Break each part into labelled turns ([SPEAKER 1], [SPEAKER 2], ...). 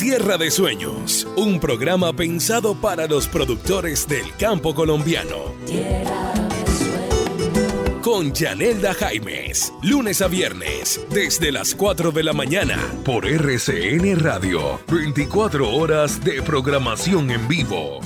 [SPEAKER 1] Tierra de Sueños, un programa pensado para los productores del campo colombiano. Tierra de Sueños. Con Yanelda Jaimes, lunes a viernes, desde las 4 de la mañana, por RCN Radio, 24 horas de programación en vivo.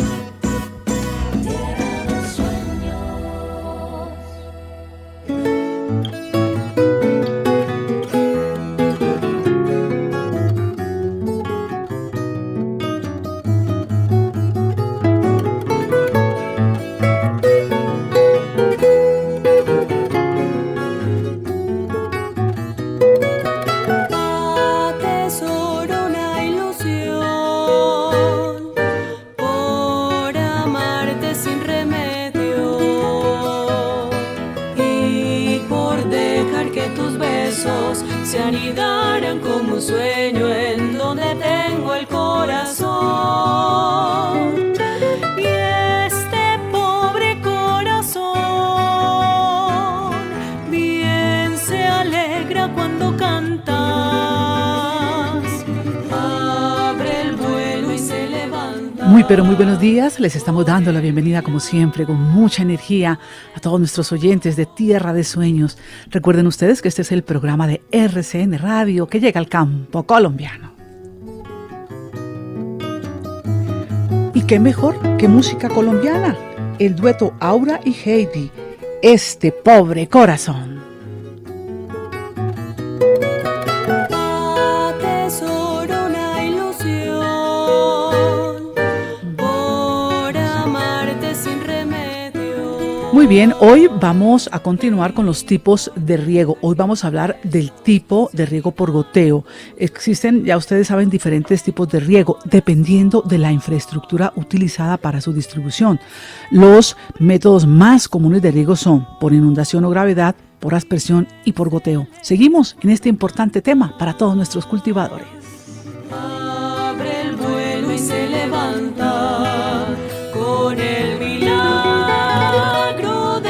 [SPEAKER 2] Pero muy buenos días, les estamos dando la bienvenida como siempre con mucha energía a todos nuestros oyentes de Tierra de Sueños. Recuerden ustedes que este es el programa de RCN Radio que llega al campo colombiano. ¿Y qué mejor que música colombiana? El dueto Aura y Heidi, Este Pobre Corazón. Muy bien, hoy vamos a continuar con los tipos de riego. Hoy vamos a hablar del tipo de riego por goteo. Existen, ya ustedes saben, diferentes tipos de riego dependiendo de la infraestructura utilizada para su distribución. Los métodos más comunes de riego son por inundación o gravedad, por aspersión y por goteo. Seguimos en este importante tema para todos nuestros cultivadores.
[SPEAKER 3] Abre el vuelo y se levanta con el milagro.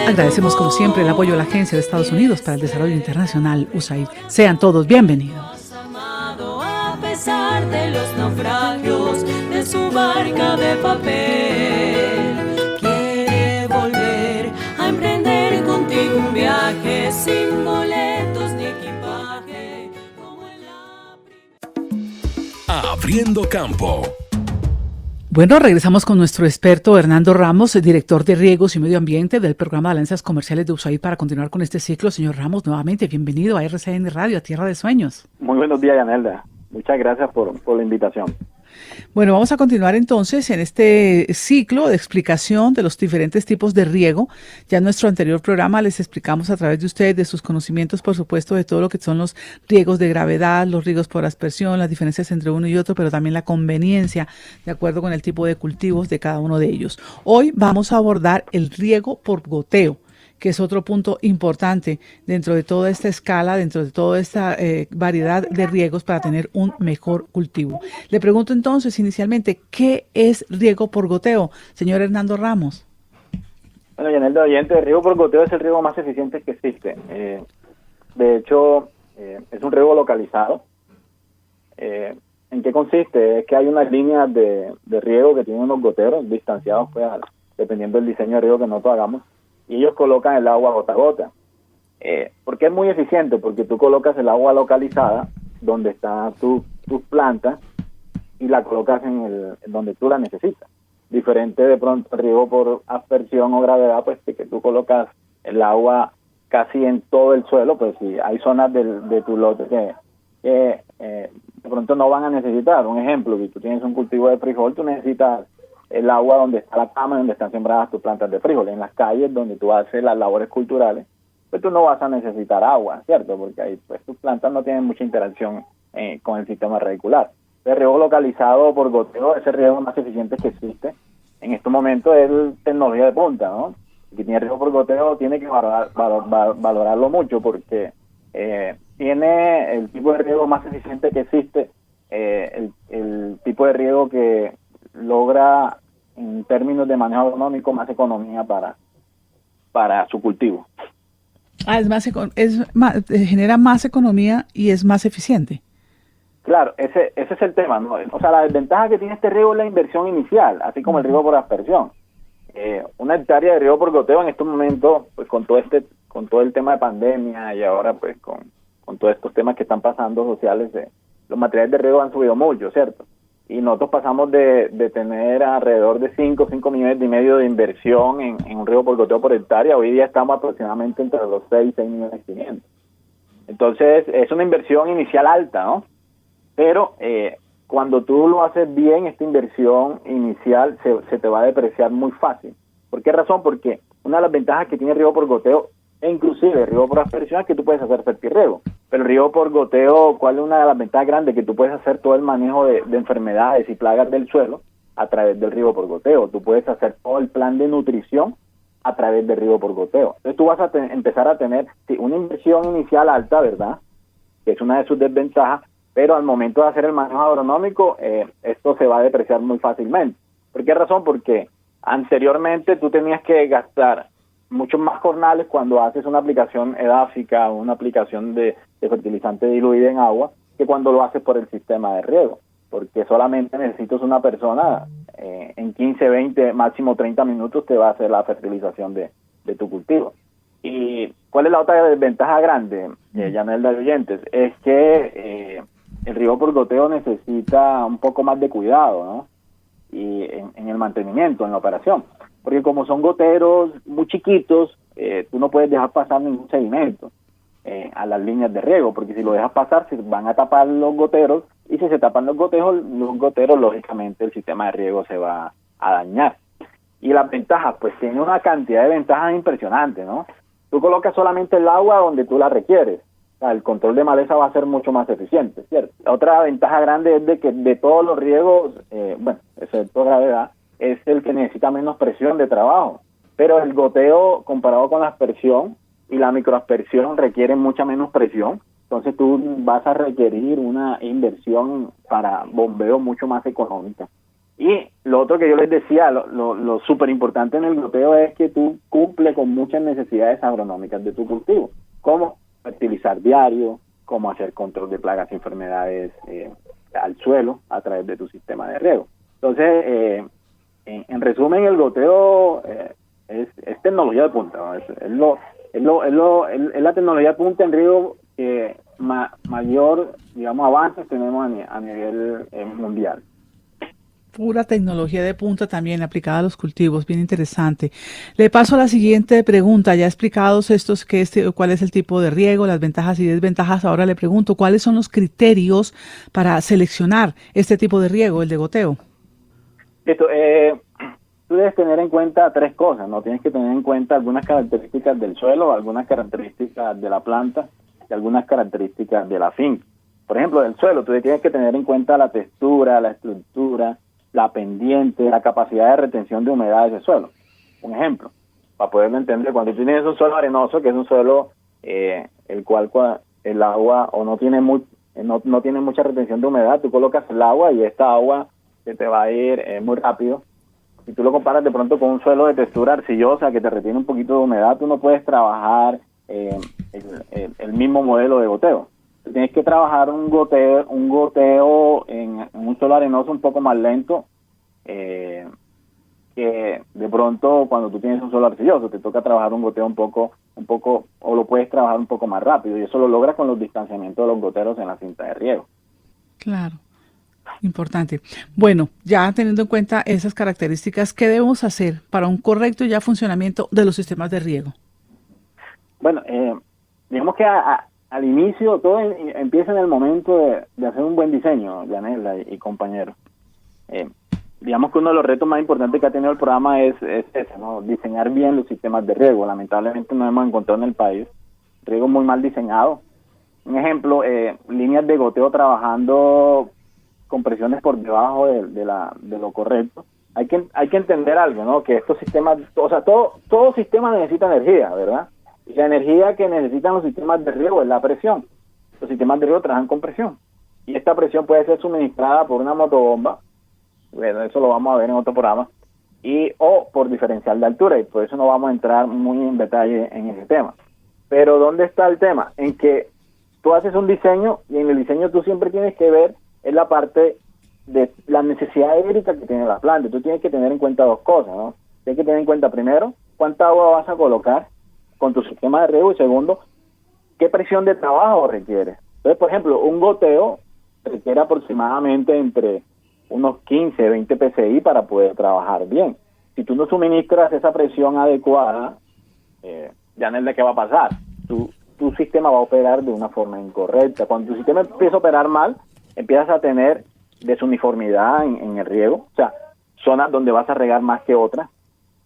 [SPEAKER 2] Agradecemos como siempre el apoyo de la Agencia de Estados Unidos para el Desarrollo Internacional, USAID. Sean todos bienvenidos.
[SPEAKER 3] A pesar de los naufragios de su barca de papel, quiere volver a emprender contigo un viaje sin boletos ni equipaje, como en la
[SPEAKER 1] Abriendo campo.
[SPEAKER 2] Bueno, regresamos con nuestro experto Hernando Ramos, director de Riegos y Medio Ambiente del Programa de Alianzas Comerciales de USAID, para continuar con este ciclo. Señor Ramos, nuevamente bienvenido a RCN Radio, a Tierra de Sueños.
[SPEAKER 4] Muy buenos días, Yanelda. Muchas gracias por la invitación.
[SPEAKER 2] Bueno, vamos a continuar entonces en este ciclo de explicación de los diferentes tipos de riego. Ya en nuestro anterior programa les explicamos a través de ustedes, de sus conocimientos, por supuesto, de todo lo que son los riegos de gravedad, los riegos por aspersión, las diferencias entre uno y otro, pero también la conveniencia de acuerdo con el tipo de cultivos de cada uno de ellos. Hoy vamos a abordar el riego por goteo, que es otro punto importante dentro de toda esta escala, dentro de toda esta variedad de riegos para tener un mejor cultivo. Le pregunto entonces inicialmente, ¿qué es riego por goteo, señor Hernando Ramos?
[SPEAKER 4] Bueno, Yanelda, oyente, el riego por goteo es el riego más eficiente que existe. De hecho, es un riego localizado. ¿En qué consiste? Es que hay unas líneas de riego que tienen unos goteros distanciados, pues, dependiendo del diseño de riego que nosotros hagamos, y ellos colocan el agua gota a gota. ¿Por qué es muy eficiente? Porque tú colocas el agua localizada donde están tus plantas y la colocas en donde tú la necesitas. Diferente de pronto el riego por aspersión o gravedad, pues que tú colocas el agua casi en todo el suelo, pues si hay zonas de tu lote que de pronto no van a necesitar. Un ejemplo, si tú tienes un cultivo de frijol, tú necesitas el agua donde está la cama, donde están sembradas tus plantas de frijol. En las calles donde tú haces las labores culturales, pues tú no vas a necesitar agua, ¿cierto? Porque ahí pues tus plantas no tienen mucha interacción con el sistema radicular. El riego localizado por goteo es el riego más eficiente que existe. En estos momentos es tecnología de punta, ¿no? El que tiene riego por goteo tiene que valorarlo mucho porque tiene el tipo de riego más eficiente que existe, el tipo de riego que logra en términos de manejo agronómico más economía para su cultivo.
[SPEAKER 2] Genera más economía y es más eficiente.
[SPEAKER 4] Claro, ese es el tema, ¿no? O sea, la desventaja que tiene este riego es la inversión inicial, así como el riego por aspersión. Una hectárea de riego por goteo en estos momentos, pues con todo el tema de pandemia y ahora pues con todos estos temas que están pasando sociales, los materiales de riego han subido mucho, ¿cierto? Y nosotros pasamos de tener alrededor de 5 millones y medio de inversión en un riego por goteo por hectárea, hoy día estamos aproximadamente entre los 6 millones 500. Entonces, es una inversión inicial alta, ¿no? Pero cuando tú lo haces bien, esta inversión inicial se te va a depreciar muy fácil. ¿Por qué razón? Porque una de las ventajas que tiene el riego por goteo, e inclusive el riego por aspersión, es que tú puedes hacer fertirriego. Pero el riego por goteo, ¿cuál es una de las ventajas grandes? Que tú puedes hacer todo el manejo de enfermedades y plagas del suelo a través del riego por goteo. Tú puedes hacer todo el plan de nutrición a través del riego por goteo. Entonces tú vas a empezar a tener una inversión inicial alta, ¿verdad? Que es una de sus desventajas, pero al momento de hacer el manejo agronómico, esto se va a depreciar muy fácilmente. ¿Por qué razón? Porque anteriormente tú tenías que gastar muchos más jornales cuando haces una aplicación edáfica o una aplicación de fertilizante diluido en agua que cuando lo haces por el sistema de riego, porque solamente necesitas una persona, en 15, 20, máximo 30 minutos te va a hacer la fertilización de tu cultivo. ¿Y cuál es la otra desventaja grande, Yanelda de oyentes? Es que el riego por goteo necesita un poco más de cuidado, ¿no? Y en el mantenimiento, en la operación. Porque como son goteros muy chiquitos, tú no puedes dejar pasar ningún sedimento a las líneas de riego, porque si lo dejas pasar se van a tapar los goteros, y si se tapan los goteros, lógicamente el sistema de riego se va a dañar. Y las ventajas, pues tiene una cantidad de ventajas impresionantes, ¿no? Tú colocas solamente el agua donde tú la requieres. O sea, el control de maleza va a ser mucho más eficiente, ¿cierto? La otra ventaja grande es de que de todos los riegos, excepto gravedad, es el que necesita menos presión de trabajo. Pero el goteo, comparado con la aspersión y la microaspersión, requiere mucha menos presión. Entonces tú vas a requerir una inversión para bombeo mucho más económica. Y lo otro que yo les decía, lo súper importante en el goteo es que tú cumples con muchas necesidades agronómicas de tu cultivo, como fertilizar diario, como hacer control de plagas y enfermedades al suelo a través de tu sistema de riego. Entonces, en resumen, el goteo es tecnología de punta, ¿no? Es la tecnología de punta en riego que mayor, digamos, avances tenemos a nivel mundial.
[SPEAKER 2] Pura tecnología de punta también aplicada a los cultivos, bien interesante. Le paso a la siguiente pregunta, ya explicados estos, cuál es el tipo de riego, las ventajas y desventajas, ahora le pregunto, ¿cuáles son los criterios para seleccionar este tipo de riego, el de goteo?
[SPEAKER 4] Esto, tú debes tener en cuenta 3 cosas, ¿no? Tienes que tener en cuenta algunas características del suelo, algunas características de la planta y algunas características de la finca. Por ejemplo, del suelo, tú tienes que tener en cuenta la textura, la estructura, la pendiente, la capacidad de retención de humedad de ese suelo. Un ejemplo, para poderlo entender, cuando tú tienes un suelo arenoso, que es un suelo el cual el agua o no tiene mucha retención de humedad, tú colocas el agua y esta agua se te va a ir muy rápido. Si tú lo comparas de pronto con un suelo de textura arcillosa que te retiene un poquito de humedad, tú no puedes trabajar el mismo modelo de goteo. Tienes que trabajar un goteo en un suelo arenoso un poco más lento, que de pronto cuando tú tienes un suelo arcilloso te toca trabajar un goteo un poco, o lo puedes trabajar un poco más rápido, y eso lo logras con los distanciamientos de los goteros en la cinta de riego.
[SPEAKER 2] Claro, importante. Bueno, ya teniendo en cuenta esas características, ¿qué debemos hacer para un correcto ya funcionamiento de los sistemas de riego? Bueno,
[SPEAKER 4] digamos que al inicio todo empieza en el momento de hacer un buen diseño, Yanela y compañeros. Digamos que uno de los retos más importantes que ha tenido el programa es ese, ¿no? Diseñar bien los sistemas de riego. Lamentablemente nos hemos encontrado en el país riego muy mal diseñado. Un ejemplo, líneas de goteo trabajando con presiones por debajo de lo correcto. Hay que entender algo, ¿no? Que estos sistemas, o sea, todo sistema necesita energía, ¿verdad? Y la energía que necesitan los sistemas de riego es la presión. Los sistemas de riego trabajan con presión. Y esta presión puede ser suministrada por una motobomba, bueno, eso lo vamos a ver en otro programa, o por diferencial de altura, y por eso no vamos a entrar muy en detalle en ese tema. Pero ¿dónde está el tema? En que tú haces un diseño y en el diseño tú siempre tienes que ver en la parte de la necesidad hídrica que tiene la planta. Tú tienes que tener en cuenta dos cosas, ¿no? Tienes que tener en cuenta, primero, cuánta agua vas a colocar con tu sistema de riego, y segundo, qué presión de trabajo requiere. Entonces, por ejemplo, un goteo requiere aproximadamente entre unos 15, 20 psi para poder trabajar bien. Si tú no suministras esa presión adecuada, Yanelda, ¿qué va a pasar? Tu sistema va a operar de una forma incorrecta. Cuando tu sistema empieza a operar mal, empiezas a tener desuniformidad en el riego, o sea, zonas donde vas a regar más que otras.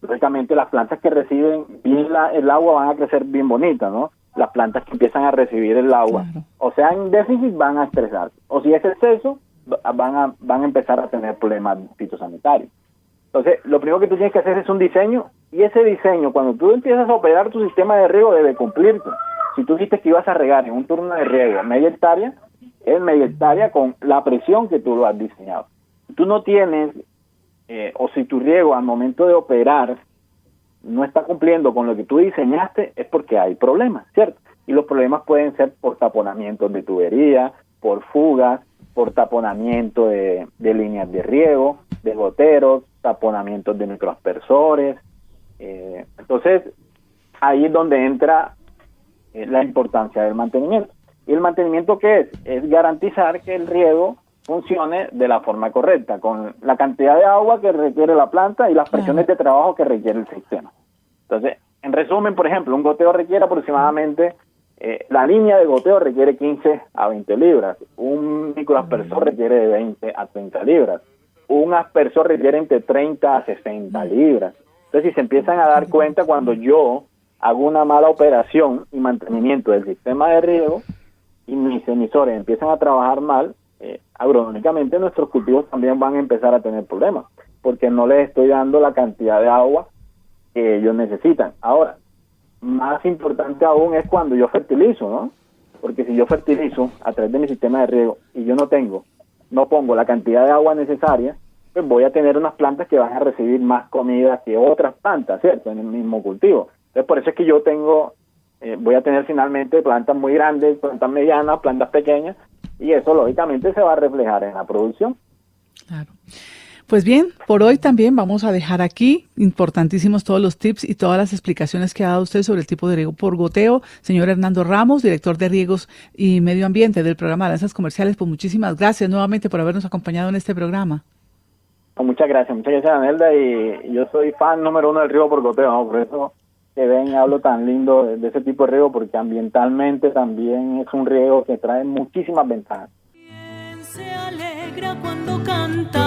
[SPEAKER 4] Lógicamente, las plantas que reciben bien el agua van a crecer bien bonitas, ¿no? Las plantas que empiezan a recibir el agua, claro, o sea, en déficit, van a estresarse, o si es exceso, van a empezar a tener problemas fitosanitarios. Entonces, lo primero que tú tienes que hacer es un diseño, y ese diseño, cuando tú empiezas a operar tu sistema de riego, debe cumplirse. Si tú dijiste que ibas a regar en un turno de riego media hectárea, es media hectárea con la presión que tú lo has diseñado. Si tú no tienes, o si tu riego al momento de operar no está cumpliendo con lo que tú diseñaste, es porque hay problemas, ¿cierto? Y los problemas pueden ser por taponamientos de tubería, por fugas, por taponamiento de líneas de riego, de goteros, taponamientos de microaspersores. Entonces, ahí es donde entra la importancia del mantenimiento. ¿Y el mantenimiento qué es? Es garantizar que el riego funcione de la forma correcta, con la cantidad de agua que requiere la planta y las presiones de trabajo que requiere el sistema. Entonces, en resumen, por ejemplo, un goteo requiere aproximadamente, la línea de goteo requiere 15 a 20 libras, un microaspersor requiere de 20 a 30 libras, un aspersor requiere entre 30 a 60 libras. Entonces, si se empiezan a dar cuenta, cuando yo hago una mala operación y mantenimiento del sistema de riego y mis emisores empiezan a trabajar mal, agronómicamente nuestros cultivos también van a empezar a tener problemas, porque no les estoy dando la cantidad de agua que ellos necesitan. Ahora, más importante aún es cuando yo fertilizo, ¿no? Porque si yo fertilizo a través de mi sistema de riego y yo no pongo la cantidad de agua necesaria, pues voy a tener unas plantas que van a recibir más comida que otras plantas, ¿cierto? En el mismo cultivo. Entonces, por eso es que yo voy a tener finalmente plantas muy grandes, plantas medianas, plantas pequeñas, y eso lógicamente se va a reflejar en la producción.
[SPEAKER 2] Claro. Pues bien, por hoy también vamos a dejar aquí importantísimos todos los tips y todas las explicaciones que ha dado usted sobre el tipo de riego por goteo. Señor Hernando Ramos, director de Riegos y Medio Ambiente del programa de Alianzas Comerciales, pues muchísimas gracias nuevamente por habernos acompañado en este programa.
[SPEAKER 4] Muchas gracias, Anelda, y yo soy fan número 1 del riego por goteo, ¿no? Por eso que ven y hablo tan lindo de ese tipo de riego, porque ambientalmente también es un riego que trae muchísimas ventajas.
[SPEAKER 3] Se alegra cuando cantas,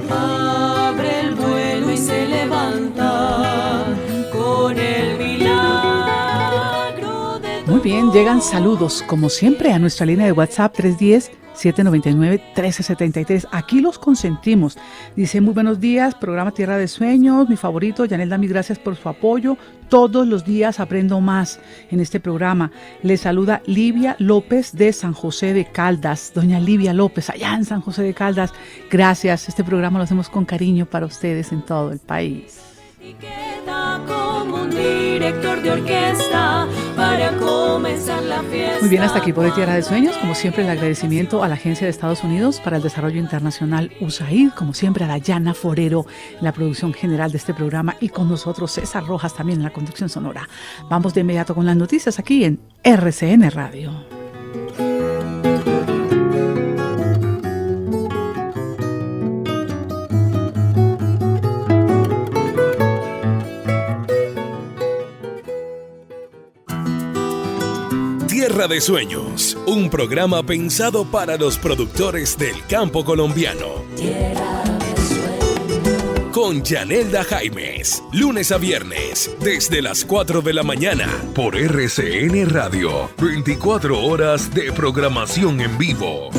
[SPEAKER 3] abre el vuelo y se levanta con el milagro de tu.
[SPEAKER 2] Muy bien, llegan saludos como siempre a nuestra línea de WhatsApp 310-799-1373. Aquí los consentimos. Dice: muy buenos días, programa Tierra de Sueños, mi favorito. Yanelda, mil gracias por su apoyo. Todos los días aprendo más en este programa. Le saluda Livia López de San José de Caldas. Doña Livia López, allá en San José de Caldas. Gracias. Este programa lo hacemos con cariño para ustedes en todo el país.
[SPEAKER 3] Y queda como un director de orquesta para comenzar la fiesta.
[SPEAKER 2] Muy bien, hasta aquí por hoy Tierra de Sueños. Como siempre, el agradecimiento a la Agencia de Estados Unidos para el Desarrollo Internacional, USAID. Como siempre, a Dayana Forero, la producción general de este programa. Y con nosotros, César Rojas, también en la conducción sonora. Vamos de inmediato con las noticias aquí en RCN Radio.
[SPEAKER 1] Tierra de Sueños, un programa pensado para los productores del campo colombiano.
[SPEAKER 3] Tierra de Sueños.
[SPEAKER 1] Con Yanelda Jaimes, lunes a viernes, desde las 4 de la mañana, por RCN Radio, 24 horas de programación en vivo.